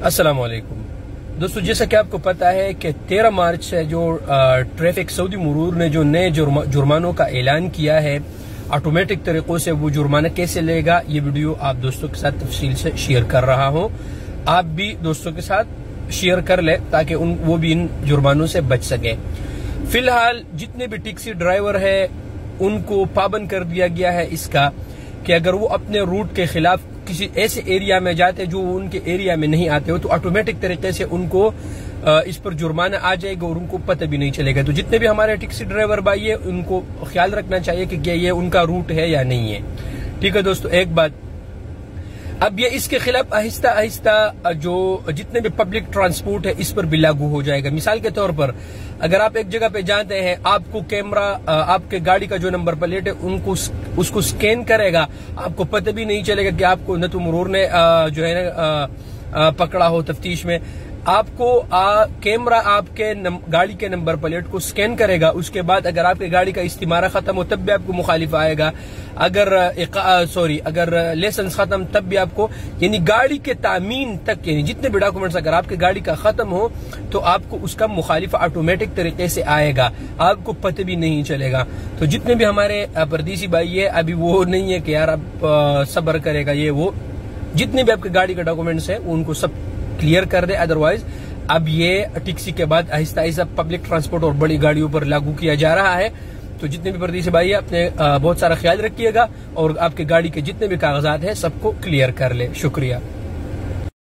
अस्सलाम वालेकुम दोस्तों, जैसा कि आपको पता है कि 13 मार्च से जो ट्रैफिक सऊदी मुरूर ने जो नए जुर्मानों का ऐलान किया है, ऑटोमेटिक तरीकों से वो जुर्माना कैसे लेगा, ये वीडियो आप दोस्तों के साथ तफसील से शेयर कर रहा हूं। आप भी दोस्तों के साथ शेयर कर ले ताकि वो भी इन जुर्मानों से बच सके। फिलहाल जितने भी टैक्सी ड्राइवर है उनको पाबंद कर दिया गया है इसका कि अगर वो अपने रूट के खिलाफ किसी ऐसे एरिया में जाते जो उनके एरिया में नहीं आते हो तो ऑटोमेटिक तरीके से उनको इस पर जुर्माना आ जाएगा और उनको पता भी नहीं चलेगा। तो जितने भी हमारे टैक्सी ड्राइवर भाई है उनको ख्याल रखना चाहिए कि क्या ये उनका रूट है या नहीं है। ठीक है दोस्तों, एक बात अब ये इसके खिलाफ आहिस्ता आहिस्ता जो जितने भी पब्लिक ट्रांसपोर्ट है इस पर भी लागू हो जाएगा। मिसाल के तौर पर अगर आप एक जगह पे जाते हैं, आपको कैमरा आपके गाड़ी का जो नंबर प्लेट है उसको स्कैन करेगा, आपको पता भी नहीं चलेगा कि आपको न तो मुरूर ने जो है ना पकड़ा हो तफ्तीश में। आपको कैमरा आपके गाड़ी के नंबर प्लेट को स्कैन करेगा, उसके बाद अगर आपकी गाड़ी का इस्तिमारा खत्म हो तब भी आपको मुखालिफ आएगा, अगर लाइसेंस खत्म तब भी आपको, यानी गाड़ी के तामीन तक, यानी जितने भी डॉक्यूमेंट्स अगर आपकी गाड़ी का खत्म हो तो आपको उसका मुखालिफ ऑटोमेटिक तरीके से आएगा, आपको पता भी नहीं चलेगा। तो जितने भी हमारे परदेसी भाई है अभी वो नहीं है कि यार अब सब्र करेगा, ये वो जितने भी आपकी गाड़ी के डॉक्यूमेंट्स है उनको सब क्लियर कर दे। अदरवाइज अब ये टैक्सी के बाद आहिस्ता आहिस्ता पब्लिक ट्रांसपोर्ट और बड़ी गाड़ियों पर लागू किया जा रहा है। तो जितने भी परदेसी भाई है अपने बहुत सारा ख्याल रखिएगा और आपके गाड़ी के जितने भी कागजात हैं सबको क्लियर कर ले। शुक्रिया।